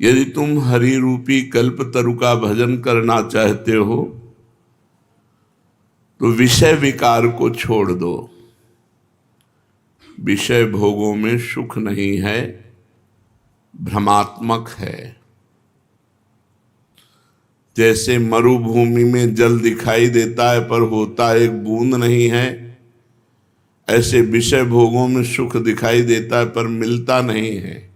यदि तुम हरि रूपी कल्प तरु का भजन करना चाहते हो तो विषय विकार को छोड़ दो। विषय भोगों में सुख नहीं है, भ्रमात्मक है। जैसे मरुभूमि में जल दिखाई देता है पर होता एक बूंद नहीं है, ऐसे विषय भोगों में सुख दिखाई देता है पर मिलता नहीं है।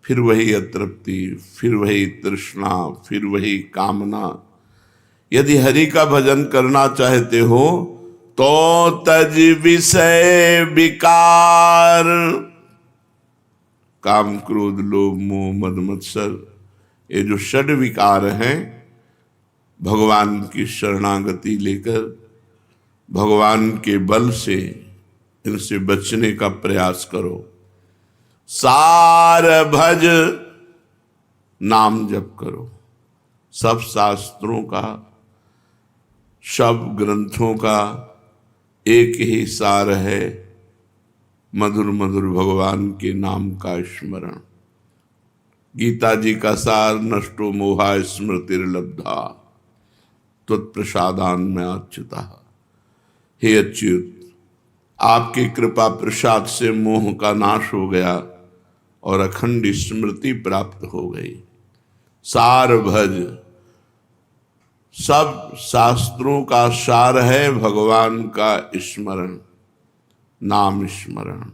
फिर वही अतृप्ति, फिर वही तृष्णा, फिर वही कामना। यदि हरि का भजन करना चाहते हो तो तज विषय विकार, काम क्रोध लोभ मोह मद मत्सर, ये जो षड विकार हैं, भगवान की शरणागति लेकर भगवान के बल से इनसे बचने का प्रयास करो। सार भज, नाम जप करो। सब शास्त्रों का, सब ग्रंथों का एक ही सार है, मधुर मधुर भगवान के नाम का स्मरण। गीता जी का सार, नष्टो मोहा स्मृतिर्लब्धा त्वत्प्रसादान में अच्युता। हे अच्युत, आपकी कृपा प्रसाद से मोह का नाश हो गया और अखंड स्मृति प्राप्त हो गई। सार भज, सब शास्त्रों का सार है भगवान का स्मरण। नाम स्मरण,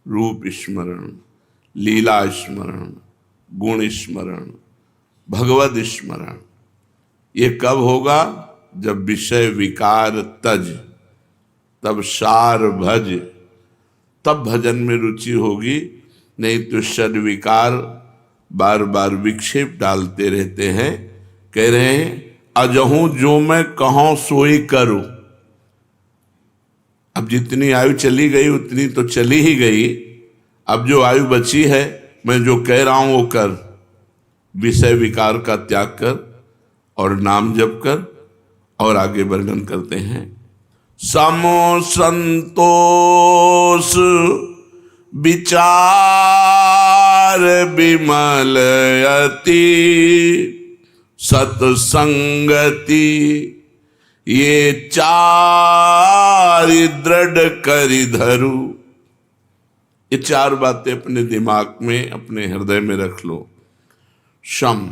रूप स्मरण, लीला स्मरण, गुण स्मरण, भगवद स्मरण। ये कब होगा? जब विषय विकार तज, तब सार भज, तब भजन में रुचि होगी। नहीं तो षड विकार बार बार विक्षेप डालते रहते हैं। कह रहे हैं अजहूं जो मैं कहूं सोई करूं। अब जितनी आयु चली गई उतनी तो चली ही गई, अब जो आयु बची है मैं जो कह रहा हूं वो कर। विषय विकार का त्याग कर और नाम जप कर। और आगे वर्णन करते हैं, समो संतोष विचार विमल अति, सत्संगति ये चार दृढ़ करि धरु। ये चार बातें अपने दिमाग में, अपने हृदय में रख लो। शम,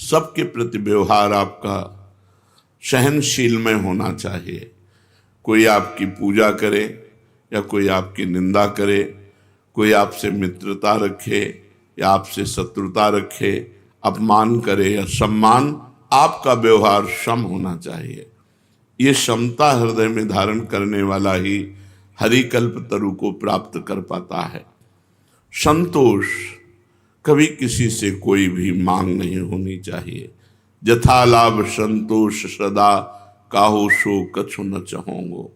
सबके प्रति व्यवहार आपका सहनशील में होना चाहिए। कोई आपकी पूजा करे या कोई आपकी निंदा करे, कोई आपसे मित्रता रखे या आपसे शत्रुता रखे, अपमान करे या सम्मान, आपका व्यवहार सम होना चाहिए। ये समता हृदय में धारण करने वाला ही हरिकल्प तरु को प्राप्त कर पाता है। संतोष, कभी किसी से कोई भी मांग नहीं होनी चाहिए। जथा लाभ संतोष सदा, काहू सो कछु न चाहोंगो।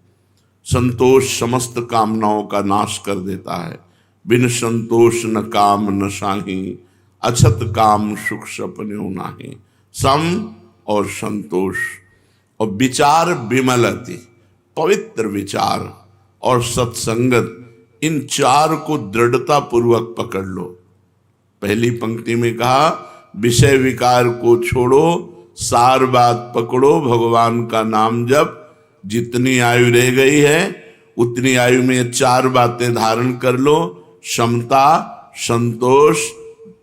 संतोष समस्त कामनाओं का नाश कर देता है। बिन संतोष न काम न साही, अछत काम सुख सपने नाही। सम और संतोष और विचार विमलति, पवित्र विचार और सत्संगत, इन चार को दृढ़ता पूर्वक पकड़ लो। पहली पंक्ति में कहा विषय विकार को छोड़ो, सार बात पकड़ो, भगवान का नाम जप। जितनी आयु रह गई है उतनी आयु में चार बातें धारण कर लो। समता, संतोष,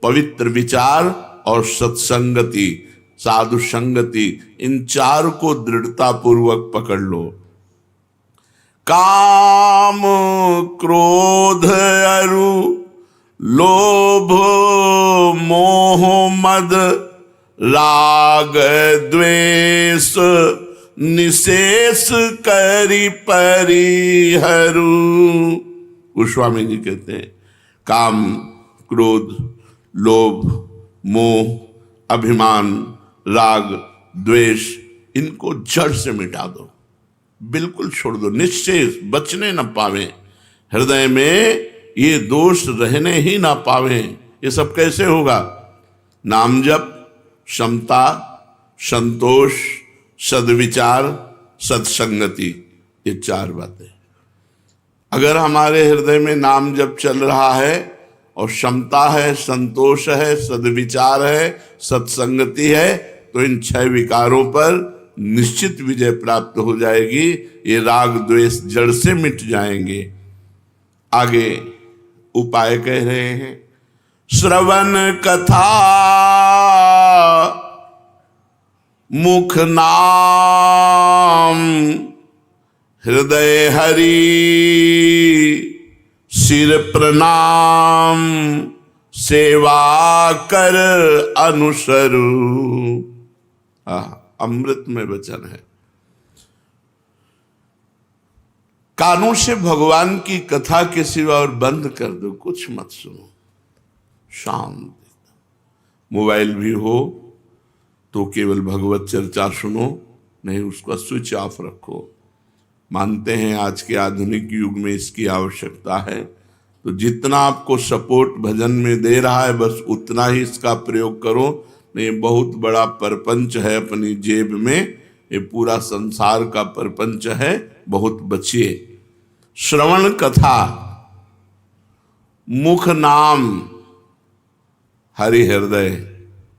पवित्र विचार और सत्संगति, साधु संगति, इन चार को दृढ़ता पूर्वक पकड़ लो। काम क्रोध अरु लोभ मोह मद राग द्वेष, निशेष करि परिहरु। गोस्वामी जी कहते हैं काम क्रोध लोभ मोह अभिमान राग द्वेष, इनको जड़ से मिटा दो, बिल्कुल छोड़ दो, निश्चेष, बचने न पावे। हृदय में ये दोष रहने ही ना पावे। ये सब कैसे होगा? नाम जप, समता, संतोष, सद्विचार, सत्संगति, ये चार बातें। अगर हमारे हृदय में नाम जप चल रहा है और क्षमता है, संतोष है, सद्विचार है, सत्संगति है, तो इन 6 विकारों पर निश्चित विजय प्राप्त हो जाएगी। ये राग द्वेष जड़ से मिट जाएंगे। आगे उपाय कह रहे हैं, श्रवण कथा मुख नाम हृदय हरि सिर प्रणाम सेवा कर अनुसरू। अमृत में वचन है। कानों से भगवान की कथा के सिवा और बंद कर दो, कुछ मत सुनो, शांत। मोबाइल भी हो तो केवल भगवत चर्चा सुनो, नहीं उसका स्विच ऑफ रखो। मानते हैं आज के आधुनिक युग में इसकी आवश्यकता है, तो जितना आपको सपोर्ट भजन में दे रहा है बस उतना ही इसका प्रयोग करो। नहीं, बहुत बड़ा परपंच है अपनी जेब में, ये पूरा संसार का परपंच है, बहुत बचिए। श्रवण कथा, मुख नाम हरि हृदय,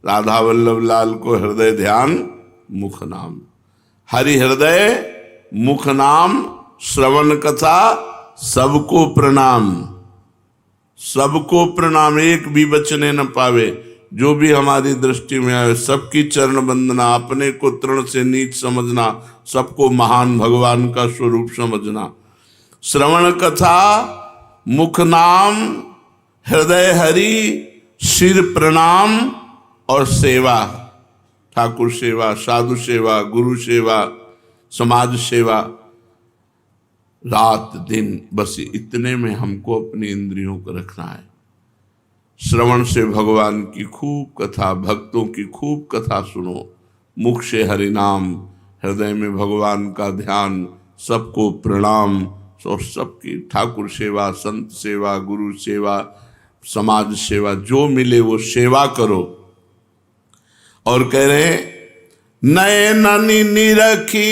राधा वल्लभ लाल को हृदय ध्यान, मुख नाम हरि हृदय, मुख नाम, श्रवण कथा, सबको प्रणाम, सबको प्रणाम, एक भी बचने न पावे। जो भी हमारी दृष्टि में आए सबकी चरण वंदना, अपने को तृण से नीच समझना, सबको महान भगवान का स्वरूप समझना। श्रवण कथा, मुख नाम, हृदय हरि, सिर प्रणाम और सेवा, ठाकुर सेवा, साधु सेवा, गुरु सेवा, समाज सेवा, रात दिन, बस इतने में हमको अपनी इंद्रियों को रखना है। श्रवण से भगवान की खूब कथा, भक्तों की खूब कथा सुनो, मुख से हरि नाम, हृदय में भगवान का ध्यान, सबको प्रणाम, और सबकी ठाकुर सेवा, संत सेवा, गुरु सेवा, समाज सेवा, जो मिले वो सेवा करो। और कह रहे नयननि निरखी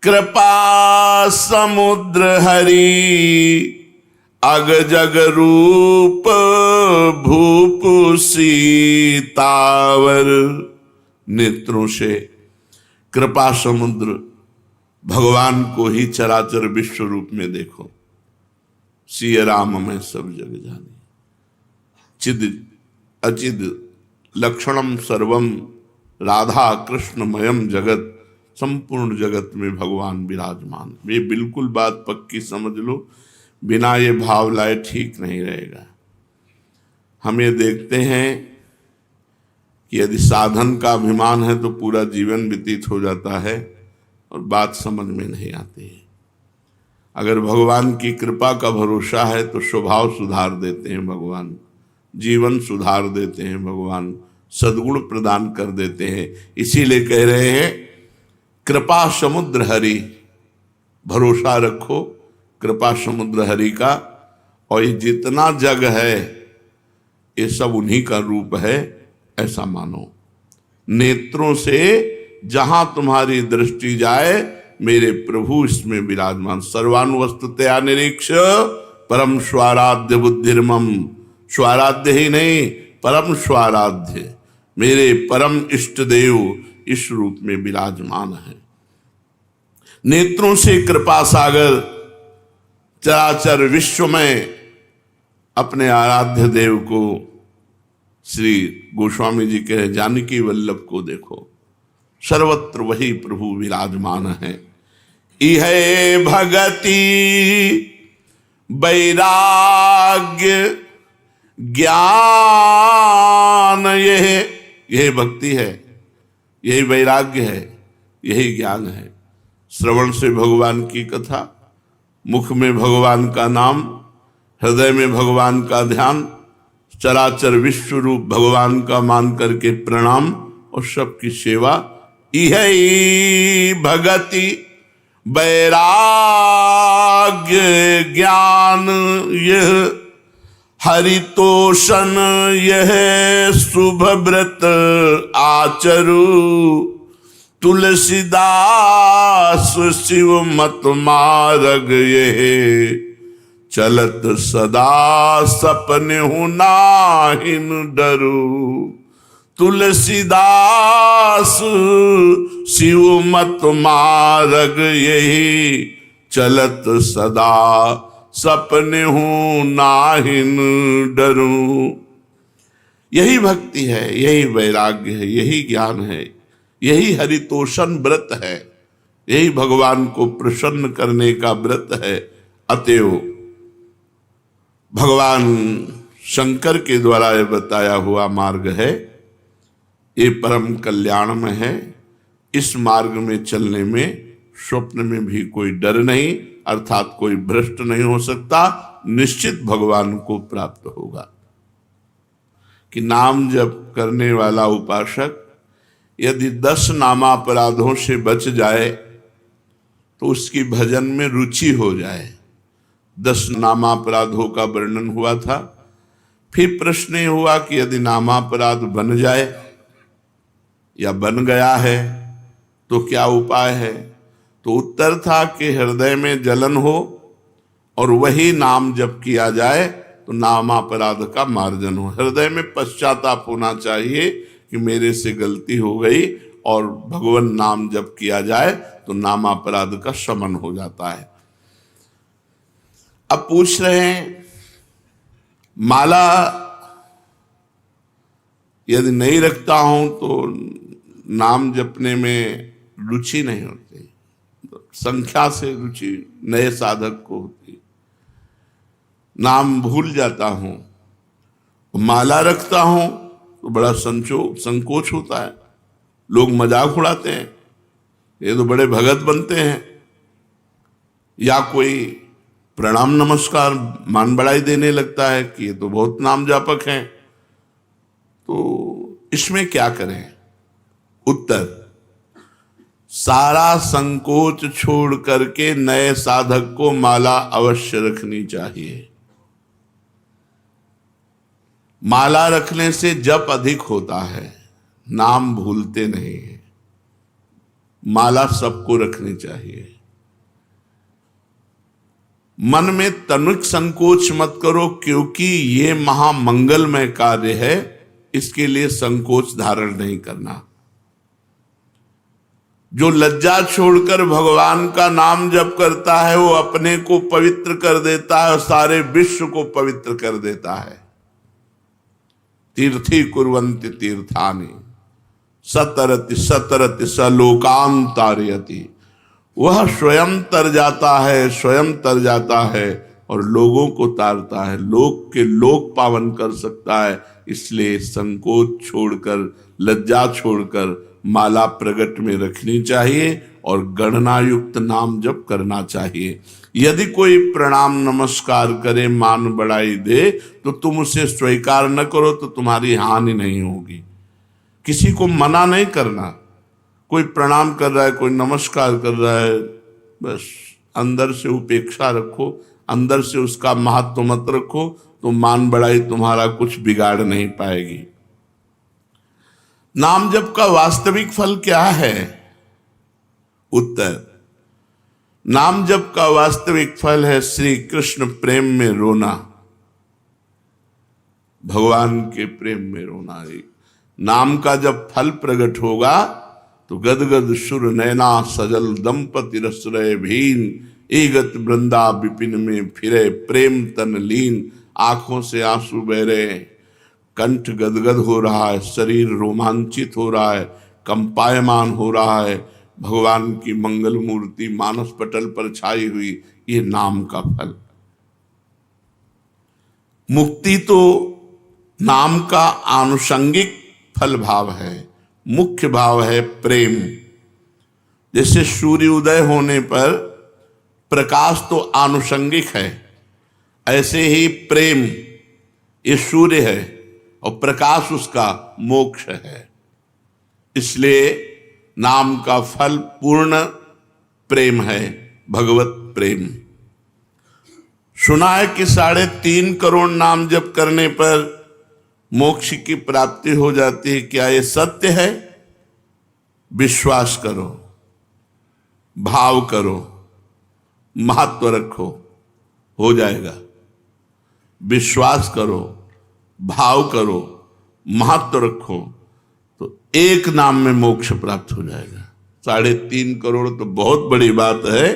कृपा समुद्र हरि, अग जग रूप भूप सीतावर। नेत्रों से कृपा समुद्र भगवान को ही चराचर विश्व रूप में देखो। सिय राम में सब जग जानी, चिद अचिद लक्षणम सर्वम, राधा कृष्णमयम जगत, संपूर्ण जगत में भगवान विराजमान। ये बिल्कुल बात पक्की समझ लो, बिना ये भाव लाए ठीक नहीं रहेगा। हम ये देखते हैं कि यदि साधन का अभिमान है तो पूरा जीवन व्यतीत हो जाता है और बात समझ में नहीं आती है। अगर भगवान की कृपा का भरोसा है तो स्वभाव सुधार देते हैं भगवान, जीवन सुधार देते हैं भगवान, सद्गुण प्रदान कर देते हैं। इसीलिए कह रहे हैं कृपा समुद्र हरि, भरोसा रखो कृपा समुद्र हरि का। और ये जितना जग है ये सब उन्हीं का रूप है, ऐसा मानो। नेत्रों से जहां तुम्हारी दृष्टि जाए मेरे प्रभु इसमें विराजमान। सर्वानुवस्तुतया निरीक्ष परम स्वाराध्य बुद्धिर्मम, स्वाराध्य ही नहीं परम स्वाराध्य, मेरे परम इष्ट देव इस रूप में विराजमान है। नेत्रों से कृपा सागर चराचर विश्व में अपने आराध्य देव को, श्री गोस्वामी जी कहे जानकी वल्लभ को देखो, सर्वत्र वही प्रभु विराजमान है। इह भगति वैराग्य ज्ञान, यह भक्ति है, यही वैराग्य है, यही ज्ञान है। श्रवण से भगवान की कथा, मुख में भगवान का नाम, हृदय में भगवान का ध्यान, चराचर विश्व रूप भगवान का मान करके प्रणाम और सबकी सेवा। इह भगति वैराग्य ज्ञान, यह हरितोषण, यह शुभ व्रत आचरु, तुलसीदास शिव मत मार्ग, यह चलत सदा सपने हूं नाहिन डरू। तुलसीदास शिव मत मार्ग यही, चलत सदा सपने हूं नाहिन डरूं। यही भक्ति है, यही वैराग्य है, यही ज्ञान है, यही हरितोषण व्रत है, यही भगवान को प्रसन्न करने का व्रत है। अतएव भगवान शंकर के द्वारा यह बताया हुआ मार्ग है, ये परम कल्याण में है। इस मार्ग में चलने में स्वप्न में भी कोई डर नहीं, अर्थात कोई भ्रष्ट नहीं हो सकता, निश्चित भगवान को प्राप्त होगा। कि नाम जप करने वाला उपासक यदि 10 नामापराधों से बच जाए तो उसकी भजन में रुचि हो जाए। 10 नामापराधों का वर्णन हुआ था। फिर प्रश्न ये हुआ कि यदि नामापराध बन जाए या बन गया है तो क्या उपाय है। तो उत्तर था कि हृदय में जलन हो और वही नाम जप किया जाए तो नामापराध का मार्जन हो। हृदय में पश्चाताप होना चाहिए कि मेरे से गलती हो गई, और भगवान नाम जप किया जाए तो नामापराध का शमन हो जाता है। अब पूछ रहे हैं, माला यदि नहीं रखता हूं तो नाम जपने में रुचि नहीं होती, संख्या से रुचि नए साधक को होती, नाम भूल जाता हूं। माला रखता हूं तो बड़ा संकोच होता है, लोग मजाक उड़ाते हैं, ये तो बड़े भगत बनते हैं, या कोई प्रणाम नमस्कार मान बढ़ाई देने लगता है कि ये तो बहुत नाम जापक हैं। तो इसमें क्या करें। उत्तर, सारा संकोच छोड़ करके नए साधक को माला अवश्य रखनी चाहिए। माला रखने से जप अधिक होता है, नाम भूलते नहीं है। माला सबको रखनी चाहिए। मन में तनिक संकोच मत करो, क्योंकि ये महामंगलमय कार्य है, इसके लिए संकोच धारण नहीं करना। जो लज्जा छोड़कर भगवान का नाम जप करता है वो अपने को पवित्र कर देता है और सारे विश्व को पवित्र कर देता है। तीर्थी कुर्वन्ति तीर्थानि सतरति सतरति सलोकान तारयति। वह स्वयं तर जाता है, स्वयं तर जाता है और लोगों को तारता है, लोक के लोक पावन कर सकता है। इसलिए संकोच छोड़कर, लज्जा छोड़कर माला प्रगट में रखनी चाहिए और गणना युक्त नाम जप करना चाहिए। यदि कोई प्रणाम नमस्कार करे, मान बढ़ाई दे, तो तुम उसे स्वीकार न करो तो तुम्हारी हानि नहीं होगी। किसी को मना नहीं करना। कोई प्रणाम कर रहा है, कोई नमस्कार कर रहा है, बस अंदर से उपेक्षा रखो, अंदर से उसका महत्व मत रखो, तो मान बढ़ाई तुम्हारा कुछ बिगाड़ नहीं पाएगी। नाम जप का वास्तविक फल क्या है। उत्तर, नाम जप का वास्तविक फल है श्री कृष्ण प्रेम में रोना, भगवान के प्रेम में रोना। नाम का जब फल प्रकट होगा तो गदगद सुर नैना सजल दंपति रसरय भीन, एगत वृंदा विपिन में फिरे प्रेम तन लीन। आंखों से आंसू बह रहे हैं, कंठ गदगद हो रहा है, शरीर रोमांचित हो रहा है, कंपायमान हो रहा है। भगवान की मंगल मूर्ति मानस पटल पर छाई हुई, ये नाम का फल। मुक्ति तो नाम का आनुषंगिक फल भाव है, मुख्य भाव है प्रेम। जैसे सूर्य उदय होने पर प्रकाश तो आनुषंगिक है, ऐसे ही प्रेम ये सूर्य है और प्रकाश उसका मोक्ष है। इसलिए नाम का फल पूर्ण प्रेम है, भगवत प्रेम। सुना है कि 3.5 करोड़ नाम जप करने पर मोक्ष की प्राप्ति हो जाती है। क्या ये सत्य है? विश्वास करो, भाव करो, महत्व रखो। हो जाएगा। विश्वास करो, भाव करो, महत्व रखो, तो एक नाम में मोक्ष प्राप्त हो जाएगा। 3.5 करोड़ तो बहुत बड़ी बात है।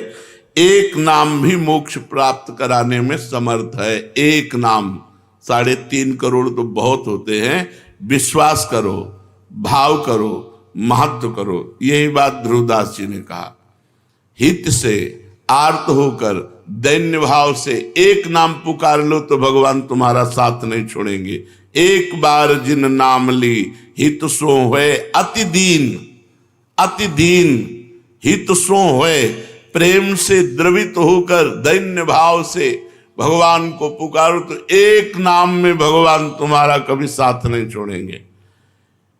एक नाम भी मोक्ष प्राप्त कराने में समर्थ है। एक नाम, 3.5 करोड़ तो बहुत होते हैं। विश्वास करो, भाव करो, महत्व करो। यही बात ध्रुवदास जी ने कहा। हित से आर्त होकर दैन्य भाव से एक नाम पुकार लो तो भगवान तुम्हारा साथ नहीं छोड़ेंगे। एक बार जिन नाम ली हित सो होए अति दीन, अति दीन हित सो होए। प्रेम से द्रवित होकर दैन्य भाव से भगवान को पुकारो तो एक नाम में भगवान तुम्हारा कभी साथ नहीं छोड़ेंगे।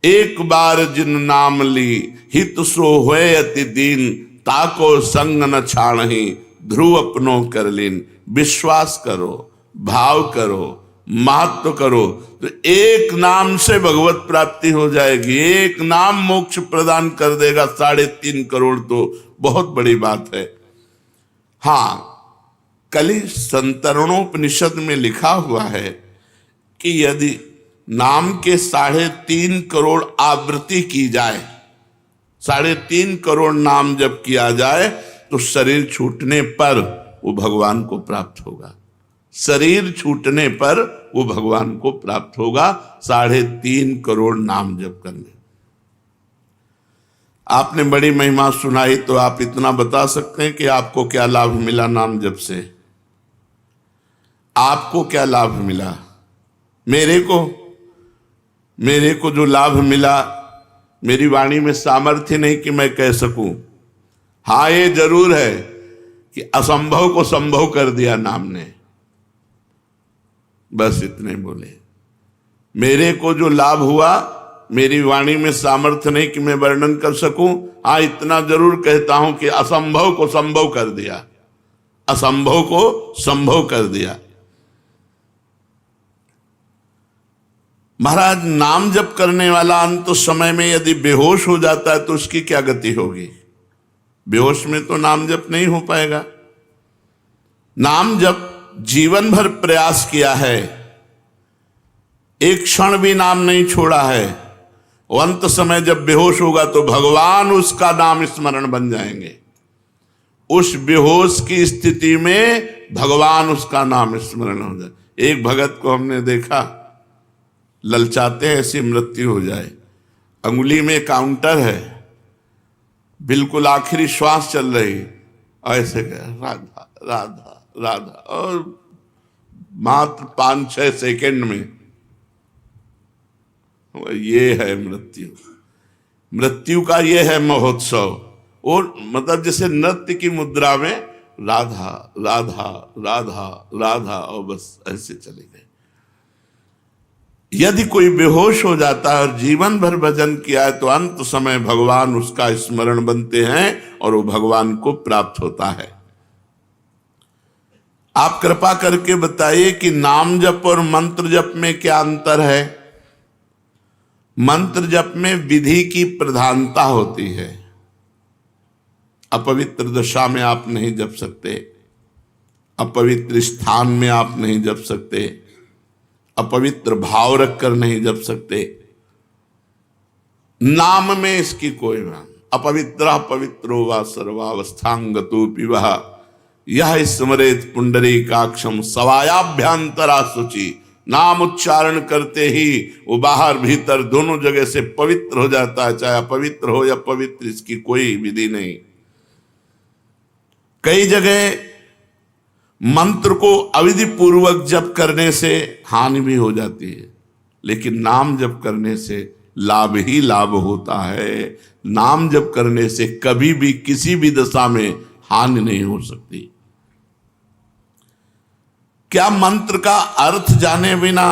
एक बार जिन नाम ली हित सो होए अति दीन, ताको संग न छाणहि ध्रुव अपनो कर लीन। विश्वास करो, भाव करो, महत्व करो, तो एक नाम से भगवत प्राप्ति हो जाएगी। एक नाम मोक्ष प्रदान कर देगा। 3.5 करोड़ तो बहुत बड़ी बात है। हाँ, कलि संतरणोपनिषद में लिखा हुआ है कि यदि नाम के 3.5 करोड़ आवृत्ति की जाए, 3.5 करोड़ नाम जब किया जाए तो शरीर छूटने पर वो भगवान को प्राप्त होगा। शरीर छूटने पर वो भगवान को प्राप्त होगा 3.5 करोड़ नाम जप करने। आपने बड़ी महिमा सुनाई, तो आप इतना बता सकते हैं कि आपको क्या लाभ मिला नाम जप से? आपको क्या लाभ मिला? मेरे को जो लाभ मिला, मेरी वाणी में सामर्थ्य नहीं कि मैं कह सकूं। हाँ, ये जरूर है कि असंभव को संभव कर दिया नाम ने। बस इतने बोले। मेरे को जो लाभ हुआ, मेरी वाणी में सामर्थ्य नहीं कि मैं वर्णन कर सकूं। हाँ, इतना जरूर कहता हूं कि असंभव को संभव कर दिया, असंभव को संभव कर दिया। महाराज, नाम जप करने वाला अंत समय में यदि बेहोश हो जाता है तो उसकी क्या गति होगी? बेहोश में तो नाम जप नहीं हो पाएगा। नाम जप जीवन भर प्रयास किया है, एक क्षण भी नाम नहीं छोड़ा है, अंत समय जब बेहोश होगा तो भगवान उसका नाम स्मरण बन जाएंगे। उस बेहोश की स्थिति में भगवान उसका नाम स्मरण हो जाए। एक भगत को हमने देखा, ललचाते हैं ऐसी मृत्यु हो जाए, अंगुली में काउंटर है, बिल्कुल आखिरी श्वास चल रही, ऐसे राधा राधा राधा, और मात्र 5-6 सेकंड में ये है मृत्यु। मृत्यु का ये है महोत्सव। और मतलब जैसे नृत्य की मुद्रा में राधा राधा राधा राधा, और बस ऐसे चले गए। यदि कोई बेहोश हो जाता है और जीवन भर भजन किया है तो अंत समय भगवान उसका स्मरण बनते हैं और वो भगवान को प्राप्त होता है। आप कृपा करके बताइए कि नाम जप और मंत्र जप में क्या अंतर है? मंत्र जप में विधि की प्रधानता होती है। अपवित्र दशा में आप नहीं जप सकते, अपवित्र स्थान में आप नहीं जप सकते, अपवित्र भाव रखकर नहीं जप सकते। नाम में इसकी कोई नाम, अपवित्र पवित्रो वा सर्वावस्थांगतो पिवः यह स्मरेत पुंडरीकाक्षम सवायाभ्यंतरा शुचि। नाम उच्चारण करते ही वो बाहर भीतर दोनों जगह से पवित्र हो जाता है, चाहे अपवित्र हो या पवित्र, इसकी कोई विधि नहीं। कई जगह मंत्र को अविधि पूर्वक जप करने से हानि भी हो जाती है, लेकिन नाम जप करने से लाभ ही लाभ होता है। नाम जप करने से कभी भी किसी भी दशा में हानि नहीं हो सकती। क्या मंत्र का अर्थ जाने बिना,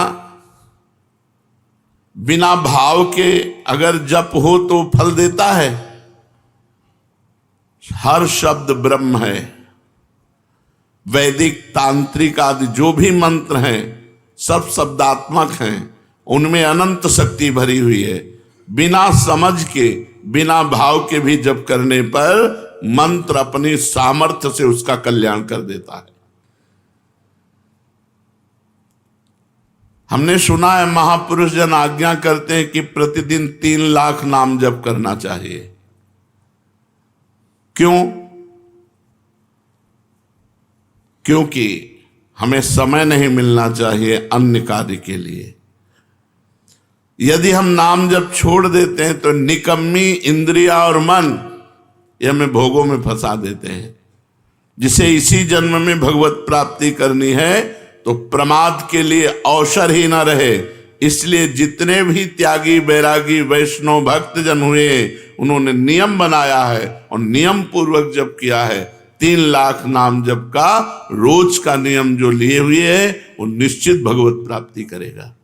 बिना भाव के अगर जप हो तो फल देता है? हर शब्द ब्रह्म है। वैदिक, तांत्रिक आदि जो भी मंत्र हैं सब शब्दात्मक हैं, उनमें अनंत शक्ति भरी हुई है। बिना समझ के, बिना भाव के भी जप करने पर मंत्र अपनी सामर्थ्य से उसका कल्याण कर देता है। हमने सुना है महापुरुष जन आज्ञा करते हैं कि प्रतिदिन 3 लाख नाम जप करना चाहिए। क्यों? क्योंकि हमें समय नहीं मिलना चाहिए अन्य कार्य के लिए। यदि हम नाम जप छोड़ देते हैं तो निकम्मी इंद्रिया और मन ये हमें भोगों में फंसा देते हैं। जिसे इसी जन्म में भगवत प्राप्ति करनी है तो प्रमाद के लिए अवसर ही ना रहे। इसलिए जितने भी त्यागी बैरागी वैष्णव भक्त जन हुए उन्होंने नियम बनाया है और नियम पूर्वक जप किया है। 3 लाख नाम जप का रोज का नियम जो लिए हुए है वो निश्चित भगवत प्राप्ति करेगा।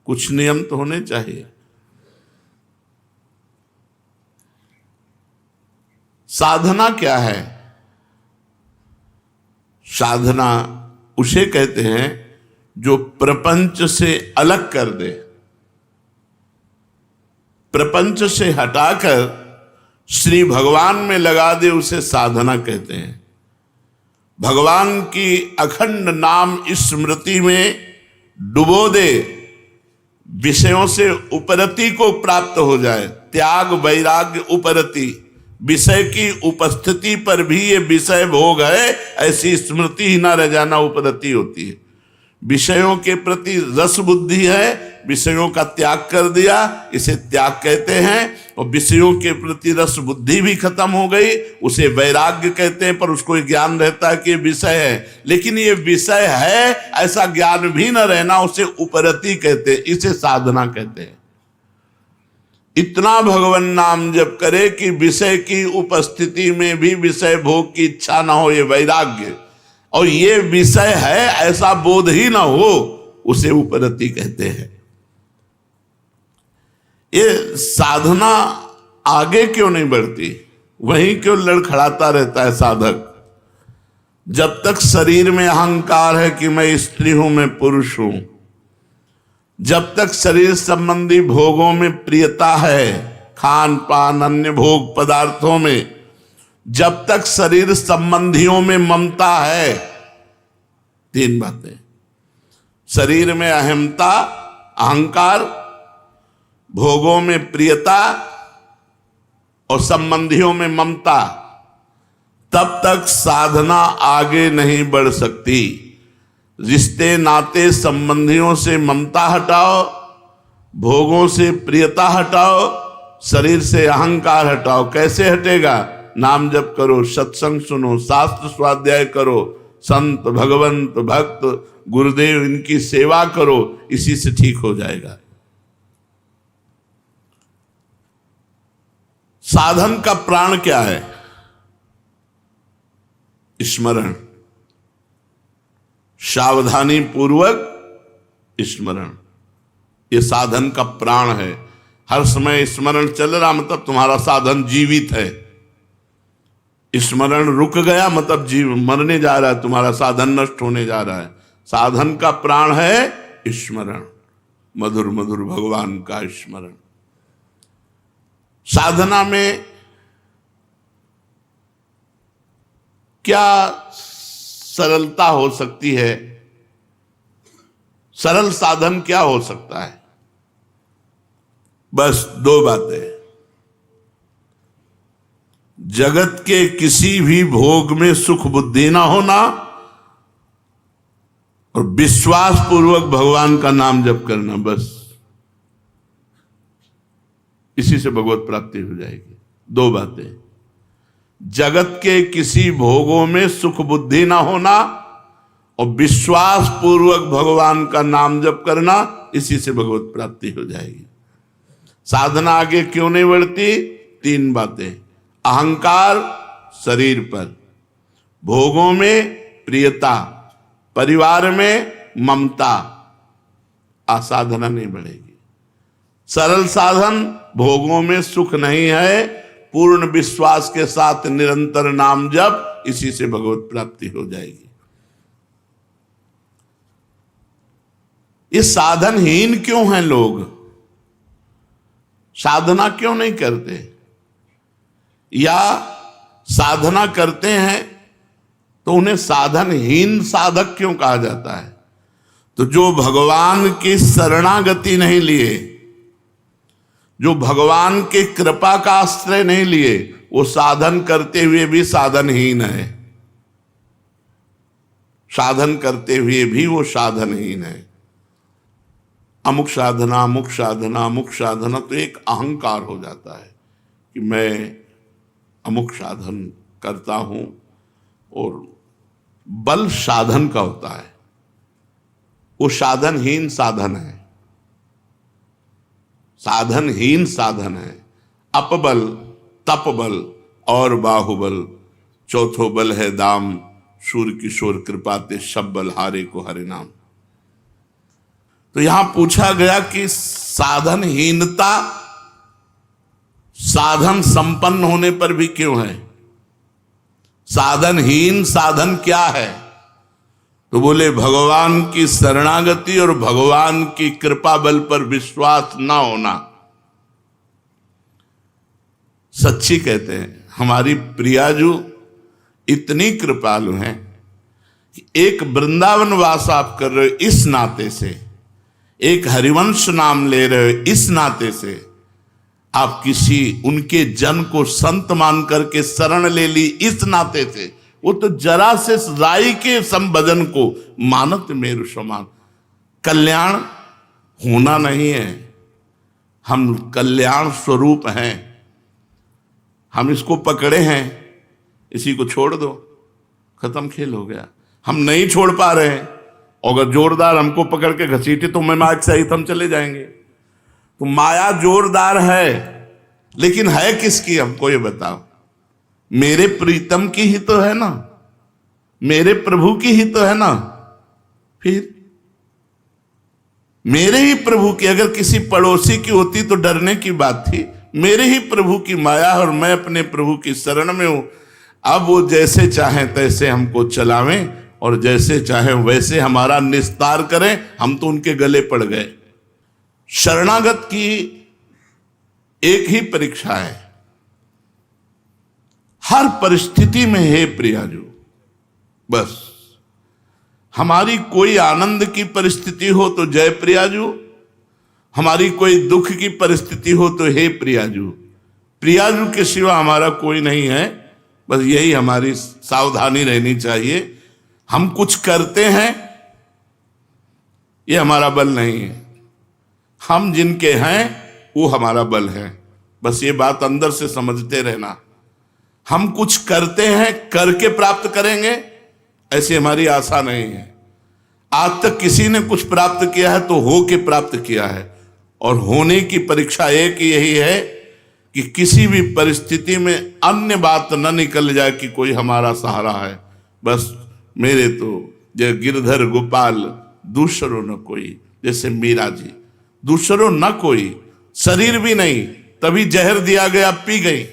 कुछ नियम तो होने चाहिए। साधना क्या है? साधना उसे कहते हैं जो प्रपंच से अलग कर दे, प्रपंच से हटाकर श्री भगवान में लगा दे, उसे साधना कहते हैं। भगवान की अखंड नाम स्मृति में डुबो दे, विषयों से उपरति को प्राप्त हो जाए। त्याग वैराग्य उपरति, विषय की उपस्थिति पर भी ये विषय भोग है ऐसी स्मृति ही ना रह जाना उपरति होती है। विषयों के प्रति रस बुद्धि है, विषयों का त्याग कर दिया, इसे त्याग कहते हैं। और विषयों के प्रति रस बुद्धि भी खत्म हो गई, उसे वैराग्य कहते हैं। पर उसको ज्ञान रहता है कि ये विषय है, लेकिन ये विषय है ऐसा ज्ञान भी न रहना, उसे उपरति कहते हैं, इसे साधना कहते हैं। इतना भगवान नाम जप करे कि विषय की उपस्थिति में भी विषय भोग की इच्छा ना हो, ये वैराग्य। और ये विषय है ऐसा बोध ही ना हो, उसे उपरति कहते हैं। ये साधना आगे क्यों नहीं बढ़ती? वहीं क्यों लड़खड़ाता रहता है साधक? जब तक शरीर में अहंकार है कि मैं स्त्री हूं, मैं पुरुष हूं, जब तक शरीर संबंधी भोगों में प्रियता है, खान पान अन्य भोग पदार्थों में, जब तक शरीर संबंधियों में ममता है, 3 बातें, शरीर में अहमता अहंकार, भोगों में प्रियता और संबंधियों में ममता, तब तक साधना आगे नहीं बढ़ सकती। रिश्ते नाते संबंधियों से ममता हटाओ, भोगों से प्रियता हटाओ, शरीर से अहंकार हटाओ। कैसे हटेगा? नाम जप करो, सत्संग सुनो, शास्त्र स्वाध्याय करो, संत भगवंत भक्त गुरुदेव इनकी सेवा करो, इसी से ठीक हो जाएगा। साधन का प्राण क्या है? स्मरण, सावधानी पूर्वक स्मरण, ये साधन का प्राण है। हर समय स्मरण चल रहा मतलब तुम्हारा साधन जीवित है। स्मरण रुक गया मतलब जीव मरने जा रहा है, तुम्हारा साधन नष्ट होने जा रहा है। साधन का प्राण है स्मरण, मधुर मधुर भगवान का स्मरण। साधना में क्या सरलता हो सकती है? सरल साधन क्या हो सकता है? बस 2 बातें। जगत के किसी भी भोग में सुख बुद्धि ना होना और विश्वास पूर्वक भगवान का नाम जप करना, बस इसी से भगवत प्राप्ति हो जाएगी। 2 बातें, जगत के किसी भोगों में सुख बुद्धि ना होना और विश्वास पूर्वक भगवान का नाम जप करना, इसी से भगवत प्राप्ति हो जाएगी। साधना आगे क्यों नहीं बढ़ती? 3 बातें, अहंकार शरीर पर, भोगों में प्रियता, परिवार में ममता, साधना नहीं बढ़ेगी। सरल साधन, भोगों में सुख नहीं है, पूर्ण विश्वास के साथ निरंतर नाम जप, इसी से भगवत प्राप्ति हो जाएगी। ये साधनहीन क्यों हैं लोग? साधना क्यों नहीं करते? या साधना करते हैं तो उन्हें साधनहीन साधक क्यों कहा जाता है? तो जो भगवान की शरणागति नहीं लिए, जो भगवान के कृपा का आश्रय नहीं लिए, वो साधन करते हुए भी साधनहीन है। साधन करते हुए भी वो साधनहीन है। अमुक साधना, अमुक साधना, अमुक साधना, तो एक अहंकार हो जाता है कि मैं अमुक साधन करता हूं। और बल साधन का होता है, वो साधनहीन साधन है। साधनहीन साधन है। अपबल, तपबल और बाहुबल, चौथो बल है दाम। सूर्य किशोर कृपा ते सब बल हारे को हरे नाम। तो यहां पूछा गया कि साधनहीनता साधन संपन्न होने पर भी क्यों है? साधनहीन साधन क्या है? तो बोले भगवान की शरणागति और भगवान की कृपा बल पर विश्वास ना होना। सच्ची कहते हैं, हमारी प्रियाजू इतनी कृपालु हैं कि एक वृंदावन वास आप कर रहे हो इस नाते से, एक हरिवंश नाम ले रहे हो इस नाते से, आप किसी उनके जन को संत मान करके शरण ले ली इस नाते से, वो तो जरा से राई के संभजन को मानत मेरु समान। कल्याण होना नहीं है, हम कल्याण स्वरूप हैं। हम इसको पकड़े हैं, इसी को छोड़ दो, खत्म खेल हो गया। हम नहीं छोड़ पा रहे हैं, अगर जोरदार हमको पकड़ के घसीटे तो मैं मार्ग सहित हम चले जाएंगे। तो माया जोरदार है, लेकिन है किसकी हमको ये बताओ? मेरे प्रीतम की ही तो है ना, मेरे प्रभु की ही तो है ना। फिर मेरे ही प्रभु की, अगर किसी पड़ोसी की होती तो डरने की बात थी। मेरे ही प्रभु की माया और मैं अपने प्रभु की शरण में हूं। अब वो जैसे चाहें तैसे हमको चलावें और जैसे चाहें वैसे हमारा निस्तार करें, हम तो उनके गले पड़ गए। शरणागत की एक ही परीक्षा है, हर परिस्थिति में हे प्रियाजू, बस हमारी कोई आनंद की परिस्थिति हो तो जय प्रियाजू, हमारी कोई दुख की परिस्थिति हो तो हे प्रियाजू। प्रियाजू के सिवा हमारा कोई नहीं है। बस यही हमारी सावधानी रहनी चाहिए। हम कुछ करते हैं, ये हमारा बल नहीं है। हम जिनके हैं वो हमारा बल है। बस ये बात अंदर से समझते रहना। हम कुछ करते हैं, करके प्राप्त करेंगे, ऐसी हमारी आशा नहीं है। आज तक किसी ने कुछ प्राप्त किया है तो हो के प्राप्त किया है। और होने की परीक्षा एक यही है कि किसी भी परिस्थिति में अन्य बात न निकल जाए कि कोई हमारा सहारा है। बस मेरे तो जय गिरधर गोपाल दूसरो न कोई, जैसे मीरा जी, दूसरो न कोई, शरीर भी नहीं, तभी जहर दिया गया पी गई।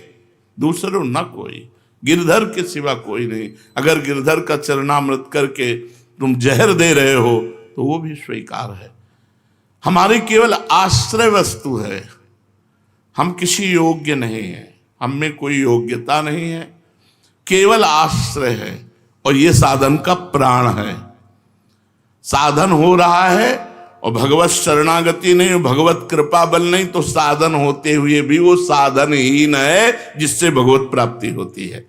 दूसरो न कोई, गिरधर के सिवा कोई नहीं। अगर गिरधर का चरणामृत करके तुम जहर दे रहे हो तो वो भी स्वीकार है। हमारी केवल आश्रय वस्तु है, हम किसी योग्य नहीं हैं, हम में कोई योग्यता नहीं है, केवल आश्रय है। और ये साधन का प्राण है। साधन हो रहा है और भगवत शरणागति नहीं, भगवत कृपा बल नहीं, तो साधन होते हुए भी वो साधनहीन है, जिससे भगवत प्राप्ति होती है।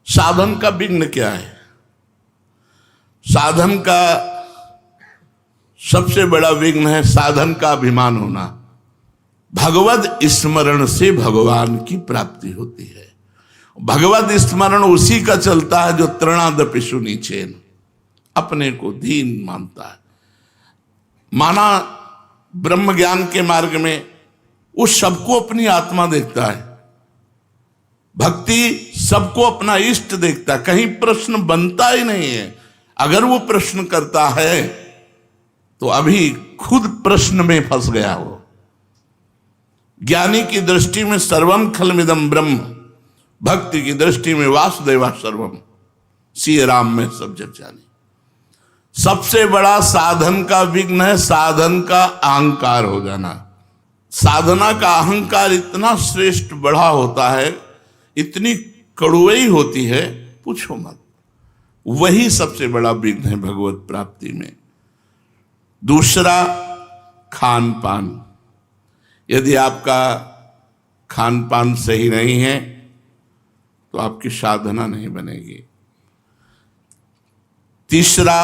साधन का विघ्न क्या है? साधन का सबसे बड़ा विघ्न है साधन का अभिमान होना। भगवत स्मरण से भगवान की प्राप्ति होती है। भगवत स्मरण उसी का चलता है जो तृणादपि सुनीचेन, अपने को दीन मानता है। माना ब्रह्म ज्ञान के मार्ग में वो सबको अपनी आत्मा देखता है, भक्ति सबको अपना इष्ट देखता है, कहीं प्रश्न बनता ही नहीं है। अगर वो प्रश्न करता है तो अभी खुद प्रश्न में फंस गया हो। ज्ञानी की दृष्टि में सर्वम खलमिदम ब्रह्म, भक्ति की दृष्टि में वासुदेवा सर्वम, सिय राम में सब जग जानी। सबसे बड़ा साधन का विघ्न है साधन का अहंकार हो जाना। साधना का अहंकार इतना श्रेष्ठ बड़ा होता है, इतनी कड़ुई होती है, पूछो मत। वही सबसे बड़ा विघ्न है भगवत प्राप्ति में। दूसरा, खान पान। यदि आपका खान पान सही नहीं है तो आपकी साधना नहीं बनेगी। तीसरा,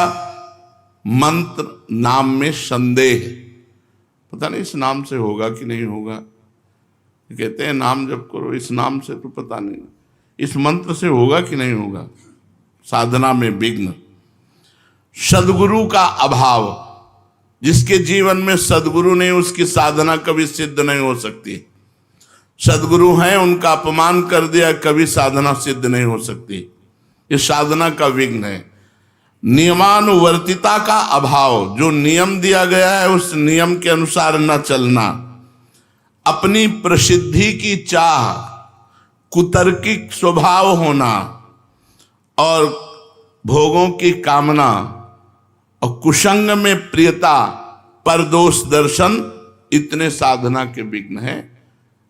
मंत्र नाम में संदेह। पता नहीं इस नाम से होगा कि नहीं होगा। कहते हैं नाम जप करो, इस नाम से तो पता नहीं, इस मंत्र से होगा कि नहीं होगा। साधना में विघ्न। सद्गुरु का अभाव। जिसके जीवन में सद्गुरु नहीं, उसकी साधना कभी सिद्ध नहीं हो सकती। सद्गुरु हैं, उनका अपमान कर दिया, कभी साधना सिद्ध नहीं हो सकती। ये साधना का विघ्न है। नियमानुवर्तिता का अभाव। जो नियम दिया गया है उस नियम के अनुसार न चलना। अपनी प्रसिद्धि की चाह, कुतर्किक स्वभाव होना और भोगों की कामना और कुसंग में प्रियता, परदोष दर्शन, इतने साधना के विघ्न हैं।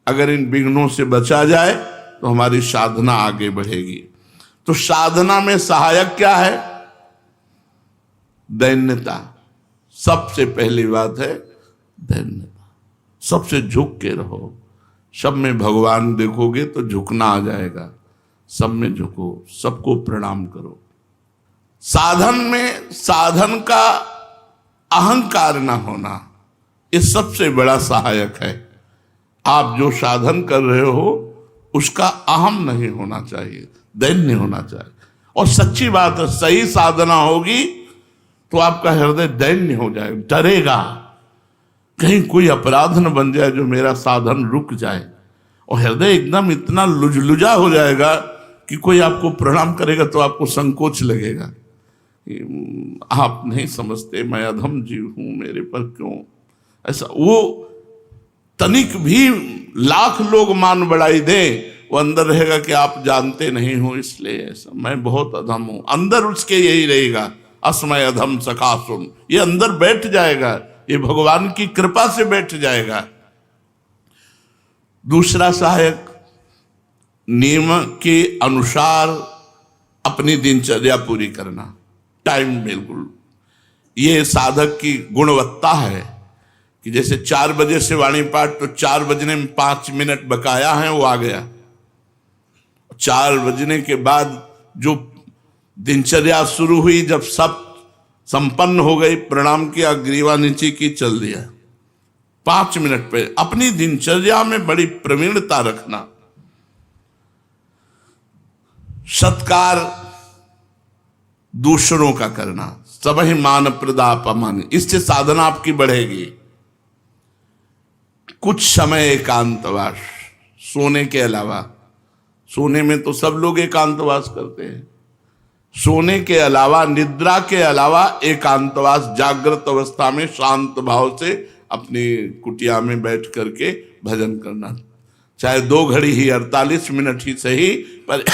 अगर इन विघ्नों से बचा जाए तो हमारी साधना आगे बढ़ेगी। तो साधना में सहायक क्या है? दैन्यता। सबसे पहली बात है दैन्यता। सबसे झुक के रहो। सब में भगवान देखोगे तो झुकना आ जाएगा। सब में झुको, सबको प्रणाम करो। साधन में साधन का अहंकार न होना, ये सबसे बड़ा सहायक है। आप जो साधन कर रहे हो उसका अहम नहीं होना चाहिए, दैन्य होना चाहिए। और सच्ची बात है, सही साधना होगी तो आपका हृदय दैन्य हो जाएगा, डरेगा कहीं कोई अपराध न बन जाए जो मेरा साधन रुक जाए। और हृदय एकदम इतना लुजलुजा हो जाएगा कि कोई आपको प्रणाम करेगा तो आपको संकोच लगेगा। आप नहीं समझते मैं अधम जीव हूं, मेरे पर क्यों ऐसा। वो तनिक भी लाख लोग मान बढ़ाई दे, वो अंदर रहेगा कि आप जानते नहीं हो इसलिए ऐसा, मैं बहुत अधम हूं। अंदर उसके यही रहेगा, अस्मय अधम सकासुम। ये अंदर बैठ जाएगा, ये भगवान की कृपा से बैठ जाएगा। दूसरा सहायक, नियम के अनुसार अपनी दिनचर्या पूरी करना, टाइम बिल्कुल। ये साधक की गुणवत्ता है कि जैसे 4 बजे से वाणी पाठ, तो 4 बजने में 5 मिनट बकाया है, वो आ गया। 4 बजने के बाद जो दिनचर्या शुरू हुई, जब सब संपन्न हो गई, प्रणाम किया, ग्रीवा नीचे की, चल दिया। 5 मिनट पे अपनी दिनचर्या में बड़ी प्रवीणता रखना। सत्कार दूसरों का करना, सबहि मान प्रदापमान, इससे साधना आपकी बढ़ेगी। कुछ समय एकांतवास, सोने के अलावा। सोने में तो सब लोग एकांतवास करते हैं। सोने के अलावा, निद्रा के अलावा एकांतवास, जागृत अवस्था में शांत भाव से अपनी कुटिया में बैठ करके भजन करना। चाहे 2 घड़ी ही, 48 मिनट ही सही, पर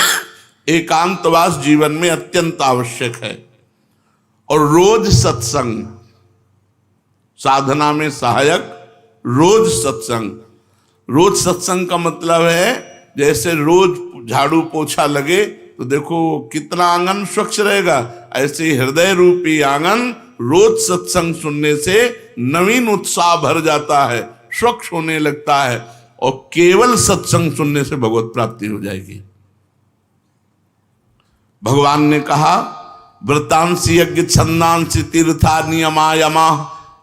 एकांतवास जीवन में अत्यंत आवश्यक है। और रोज सत्संग, साधना में सहायक रोज सत्संग। रोज सत्संग का मतलब है जैसे रोज झाड़ू पोछा लगे तो देखो कितना आंगन स्वच्छ रहेगा, ऐसे हृदय रूपी आंगन रोज सत्संग सुनने से नवीन उत्साह भर जाता है, स्वच्छ होने लगता है। और केवल सत्संग सुनने से भगवत प्राप्ति हो जाएगी। भगवान ने कहा, व्रतांसी यज्ञ छंदांसी तीर्था नियमा यमा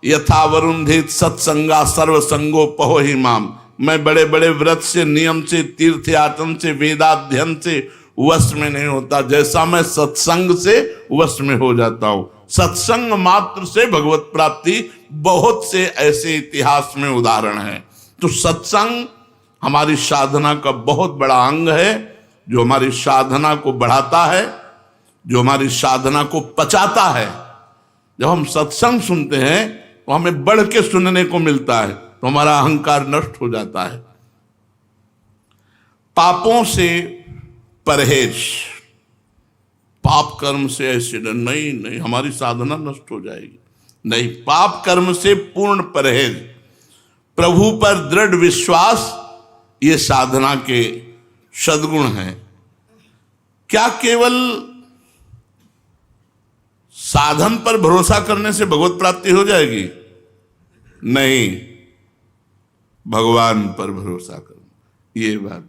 यथा वरुंधित सत्संगा सर्वसंगोपहो ही माम। मैं बड़े बड़े व्रत से, नियम से, तीर्थ यातन से, वेदाध्ययन से वश में नहीं होता, जैसा मैं सत्संग से वश में हो जाता हूं। सत्संग मात्र से भगवत प्राप्ति, बहुत से ऐसे इतिहास में उदाहरण हैं। तो सत्संग हमारी साधना का बहुत बड़ा अंग है, जो हमारी साधना को बढ़ाता है, जो हमारी साधना को पचाता है। जब हम सत्संग सुनते हैं तो हमें बढ़ के सुनने को मिलता है, तो हमारा अहंकार नष्ट हो जाता है। पापों से परहेज, पाप कर्म से ऐसे नहीं, हमारी साधना नष्ट हो जाएगी। नहीं, पाप कर्म से पूर्ण परहेज, प्रभु पर दृढ़ विश्वास, ये साधना के सद्गुण हैं। क्या केवल साधन पर भरोसा करने से भगवत प्राप्ति हो जाएगी? नहीं, भगवान पर भरोसा करना, ये बात,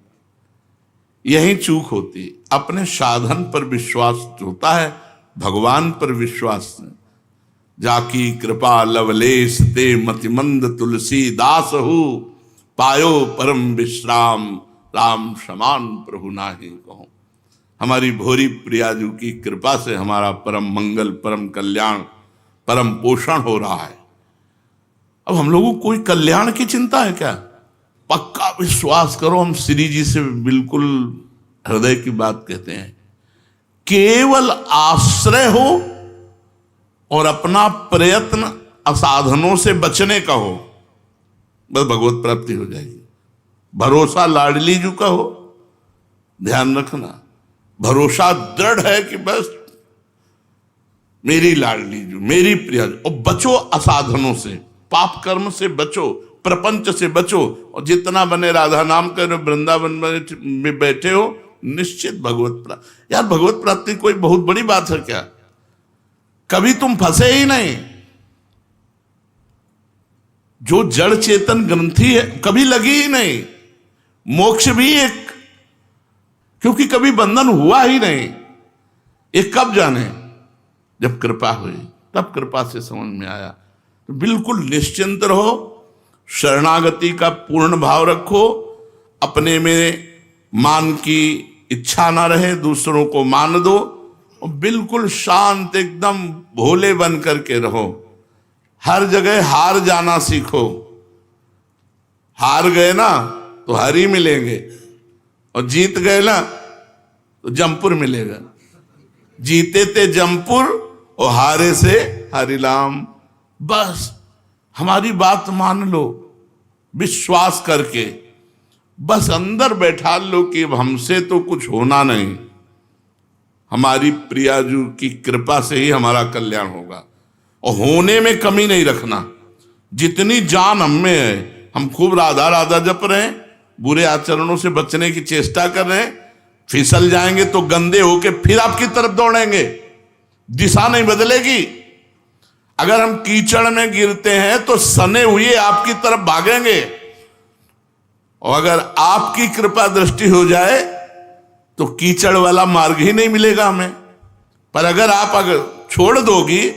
यही चूक होती है। अपने साधन पर विश्वास होता है, भगवान पर विश्वास नहीं। जाकी कृपा लवलेश ते मतिमंद तुलसी दास हूँ, पायो परम विश्राम राम समान प्रभु नाही कहूं। हमारी भोरी प्रियाजू की कृपा से हमारा परम मंगल, परम कल्याण, परम पोषण हो रहा है। अब हम लोगों को कोई कल्याण की चिंता है क्या? पक्का विश्वास करो, हम श्री जी से बिल्कुल हृदय की बात कहते हैं। केवल आश्रय हो और अपना प्रयत्न असाधनों से बचने का हो, बस भगवत प्राप्ति हो जाएगी। भरोसा लाडली जू का हो, ध्यान रखना, भरोसा दृढ़ है कि बस मेरी लाडली जू, मेरी प्रिया जू, और बचो असाधनों से, पाप कर्म से बचो, प्रपंच से बचो, और जितना बने राधा नाम करो, वृंदावन में बैठे हो, निश्चित भगवत प्राप्ति। यार भगवत प्राप्ति कोई बहुत बड़ी बात है क्या? कभी तुम फंसे ही नहीं। जो जड़ चेतन ग्रंथि है कभी लगी ही नहीं। मोक्ष भी एक, क्योंकि कभी बंधन हुआ ही नहीं। एक कब जाने, जब कृपा हुई, तब कृपा से समझ में आया। तो बिल्कुल निश्चिंत रहो, शरणागति का पूर्ण भाव रखो, अपने में मान की इच्छा ना रहे, दूसरों को मान दो, और बिल्कुल शांत एकदम भोले बन करके रहो। हर जगह हार जाना सीखो। हार गए ना तो हरी मिलेंगे, और जीत गए ना तो जमपुर मिलेगा। जीते थे जमपुर और हारे से हरिलाम। बस हमारी बात मान लो, विश्वास करके बस अंदर बैठा लो कि अब हमसे तो कुछ होना नहीं, हमारी प्रियाजू की कृपा से ही हमारा कल्याण होगा। और होने में कमी नहीं रखना। जितनी जान हम में है, हम खूब राधा राधा जप रहे हैं, बुरे आचरणों से बचने की चेष्टा कर रहे हैं, फिसल जाएंगे तो गंदे होके फिर आपकी तरफ दौड़ेंगे, दिशा नहीं बदलेगी। अगर हम कीचड़ में गिरते हैं तो सने हुए आपकी तरफ भागेंगे, और अगर आपकी कृपा दृष्टि हो जाए तो कीचड़ वाला मार्ग ही नहीं मिलेगा हमें। पर अगर आप छोड़ दोगी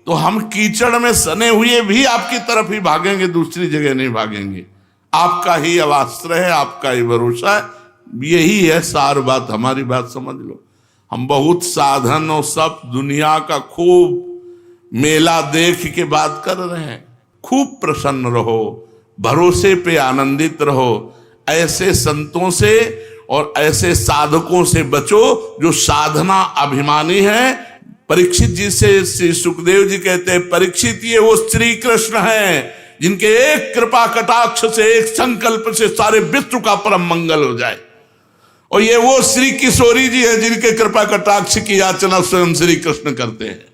तो हम कीचड़ में सने हुए भी आपकी तरफ ही भागेंगे, दूसरी जगह नहीं भागेंगे। आपका ही अब आश्रय है, आपका ही भरोसा है। यही है सार बात, हमारी बात समझ लो। हम बहुत साधन और सब दुनिया का खूब मेला देख के बात कर रहे हैं। खूब प्रसन्न रहो, भरोसे पे आनंदित रहो। ऐसे संतों से और ऐसे साधकों से बचो जो साधना अभिमानी है। परीक्षित जी से श्री सुखदेव जी कहते हैं, परीक्षित ये वो श्री कृष्ण हैं जिनके एक कृपा कटाक्ष से, एक संकल्प से सारे विश्व का परम मंगल हो जाए। और ये वो श्री किशोरी जी है जिनके कृपा कटाक्ष की याचना स्वयं श्री कृष्ण करते हैं।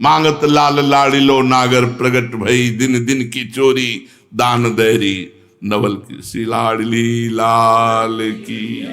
मांगत लाल लाड़िलो नागर प्रगट भई, दिन दिन की चोरी दान दैरी, नवल की सी लाडली लाल की।